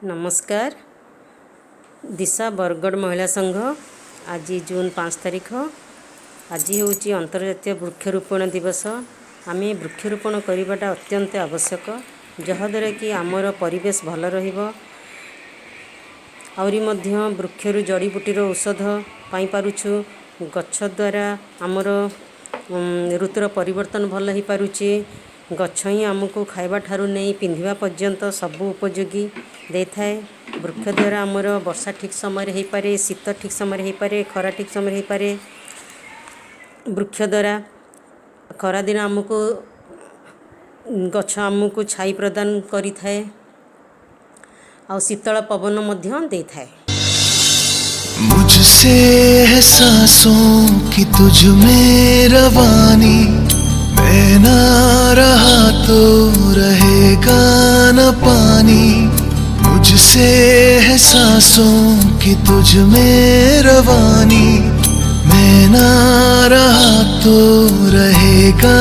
नमस्कार। दिशा बरगढ़ महिला संघ आज जून 5 तारीख आज हूँ अंतर्जातीय वृक्षरोपण दिवस। आम वृक्षरोपण करवाटा अत्यंत आवश्यक जहाद्वारा कि आमर परिवेश भल आहरी वृक्षर जड़ीबूटीर औषध पाई पारुछु। गछ द्वारा आमर ऋतुर परिवर्तन भल हो पारुछि। गछ ही आमको खाइबा ठारू नहीं पिंधिबा पर्यंत सबू उपयोगी दे थाए। वृक्ष द्वारा आमर वर्षा ठीक समय हो पारे, शीत ठीक समय हो पारे, खरा ठीक समय हो पारे। वृक्ष द्वारा खरा दिन आमको गछ आमको छाई प्रदान करि थाए आ शीतल पवन मध्य दे थाए। मुझसे है सांसों की तुझ में रवानी, मैं ना रहा तो रहेगा न पानी। मुझसे है सांसों की तुझ में रवानी, मैं ना रहा तो रहेगा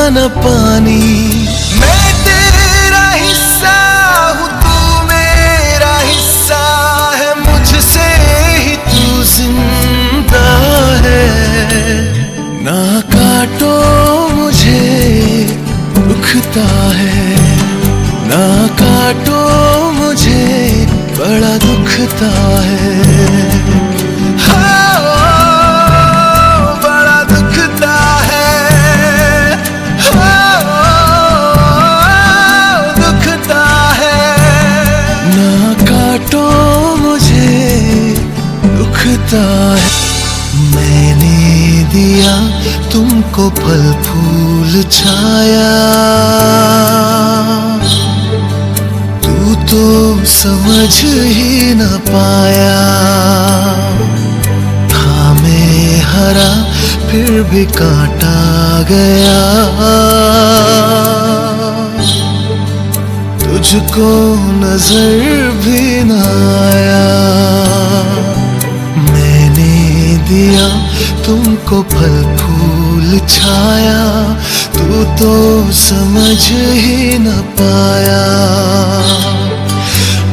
न पानी। मैं तेरा हिस्सा हूँ, तू मेरा हिस्सा है, मुझसे ही तू जिंदा है। ना काटो मुझे दुखता है, ना काटो मुझे बड़ा दुखता है। हाँ, बड़ा दुखता है, हाँ, दुखता है। ना काटो मुझे दुखता है। मैंने दिया तुमको फल फूल छाया, तू तो समझ ही न पाया। था मैं हरा फिर भी काटा गया, तुझको नजर भी न आया। मैंने दिया तुमको फल फूल छाया, तू तो समझ ही न पाया।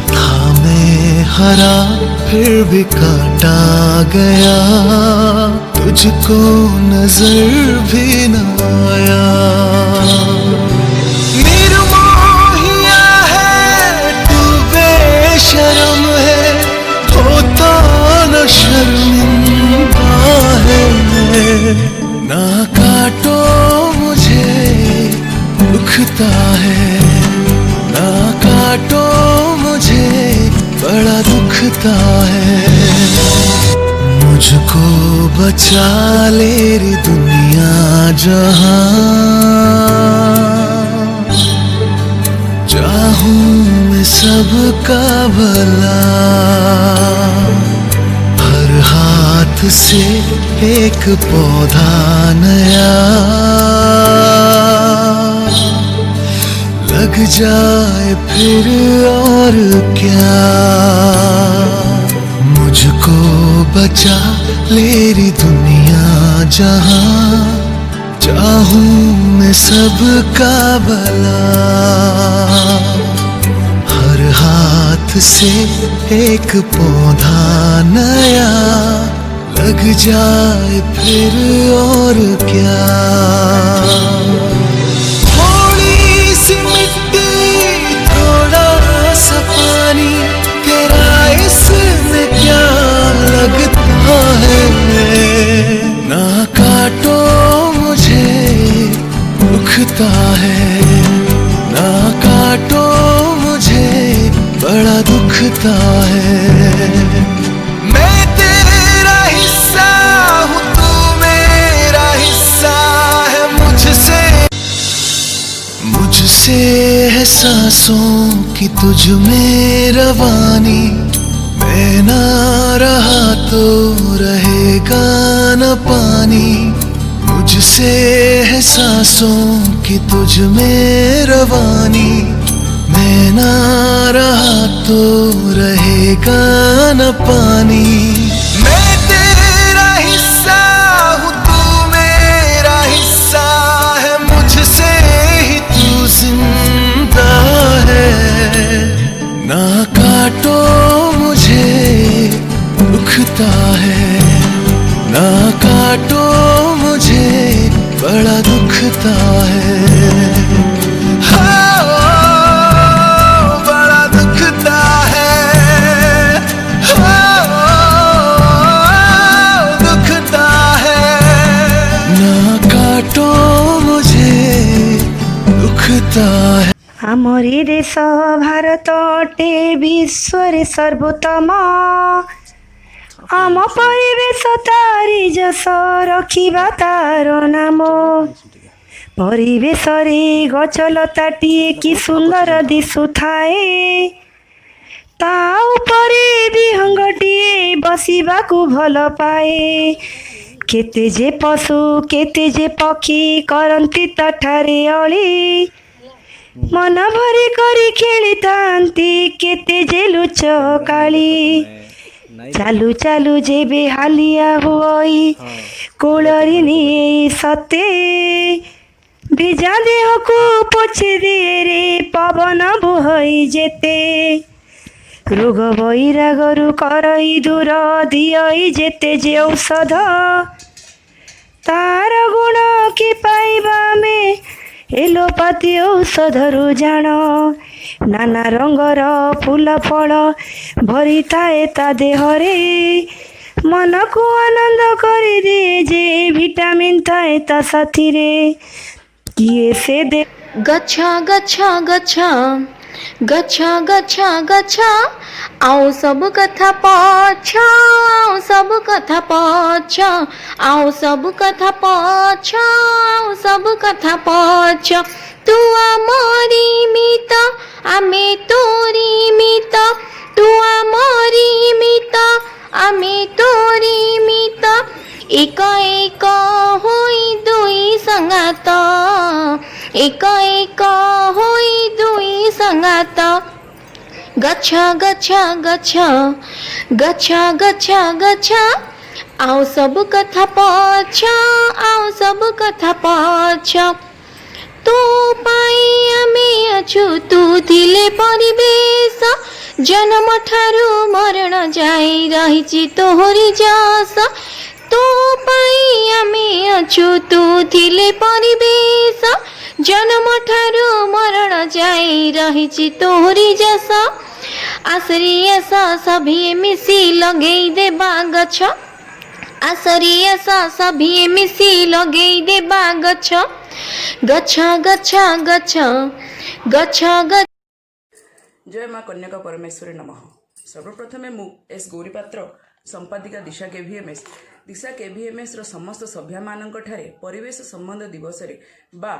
था मैं हरा फिर भी काटा गया, तुझको नजर भी न आया। निर्मोहिया है तू, बेशरम है, होता न शर्मिंदा है। ना काटो मुझे दुखता है, ना काटो मुझे बड़ा दुखता है। मुझको बचा ले रे दुनिया जहां, चाहूं मैं सबका भला। हर हाथ से एक पौधा नया लग जाए फिर और क्या। मुझको बचा ले री दुनिया जहां, चाहूं मैं सबका भला। हर हाथ से एक पौधा नया लग जाए फिर और क्या। थोड़ी सी मिट्टी थोड़ा सा पानी, तेरा इसमें क्या लगता है। ना काटो मुझे दुखता है, ना काटो मुझे बड़ा दुखता है। मैं तेरा हिस्सा हूँ, तू मेरा हिस्सा है, मुझसे है सांसों की तुझ में रवानी, मैं ना रहा तो रहेगा न पानी। मुझसे है सांसों की तुझ में रवानी, मैं ना रहा तो रहेगा न पानी। मैं तेरा हिस्सा हूँ, तू मेरा हिस्सा है, मुझसे ही तू जिंदा है। ना काटो आमरी देश भारत अटे विश्व सर्वोत्तम आम परिवेश तारी जस रखिबा तार नाम परिवेश रे गछलताटिए कि सुंदर दिशुथाए ता उपरे विहंगटिए बसिबाकू भल पाए केते जे पशु केते जे पक्षी करंती तठारे अली मन भरी करी खेलितांती केते जे लुच काली चालू चालू जेबे हालिया हुई कोलरी निये सते भिजा देह को पोछे दिए रे पवन बुहई जेते रोग बैरागरु करई दूर दियई जेते जे औषध तार गुण कि पाइबा में एलोपाती औषधरु जान नाना रंगर फूल फल भरी थाए ता देहरे मन को आनंद करी दिए जे विटामिन थाए ता साथी रे किए से दे गच्छा गच्छा गच्छा गच्छा गच्छा गच्छा आओ सब कथा पाछा आओ सब कथा पाछा आओ सब कथा पाछा आओ सब कथा पाछा तू आमरी मित आमे तोरी मित तू आमरी मित आमे तोरी मित एक एक होई दुई संगात एक एक होई दुई संगात गच्छा गच्छा गच्छा गच्छा गच्छा गच्छा आओ सब कथा पाछा आओ सब कथा पाछा तू पाई आमे अछु तू थिले परिवेश जन्म ठारू मरण जाई रहिछि तोहरी जास तू पाई आमे अछु तू थिले परिवेश जन्म ठारू मरण जाई रहिछि तोहरी जास आसरी आस सभी मिसी लगेई देबा गछ आसरी आस सभी मिसी लगेई देबा गछ गच्छा गच्छा गच्छा गच्छा गच्छा। जय माँ कन्याका परमेश्वरी नमः। सर्वप्रथमे मु एस गौरीपात्र संपादिका दिशा केभीएमएस दिशा केभीएमएस रो समस्त सभ्या मानक ठारे परिवेश संबंध दिवस रे बा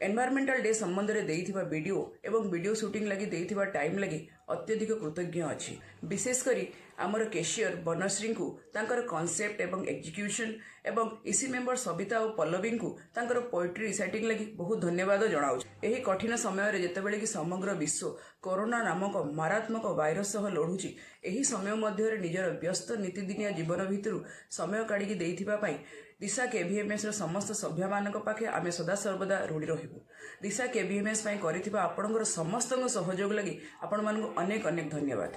एनवायरमेंटल डे संबंध रे देइथिबा वीडियो एवं वीडियो शूटिंग लगी देइथिबा टाइम लगी अत्यधिक कृतज्ञ अछि। विशेष करी आमर केशियर बनश्री को तांकर कॉन्सेप्ट एवं एग्जीक्यूशन एवं इसी मेंबर सबिता और पल्लवी को तांकर पोएट्री रिसाइटिंग लगी बहुत धन्यवाद जनाऊँ। यही कठिन समय रे जेतेबेले कि समग्र विश्व कोरोना नामक मारात्मक भाइरस सह लढुची एही समय मध्य रे निजर व्यस्त नीतिदिनिया जीवन भितरु समय काढिकी देइथिबा पई दिशा केभीएमएस रो समस्त सभ्य मानक पाखे आमे सदा सर्वदा ऋणी रहिबु। दिशा केभीएमएस पई करिथिबा आपणकर समस्त सहयोग लगी आपण मानक अनेक अनेक धन्यवाद।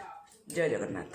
जय जगन्नाथ।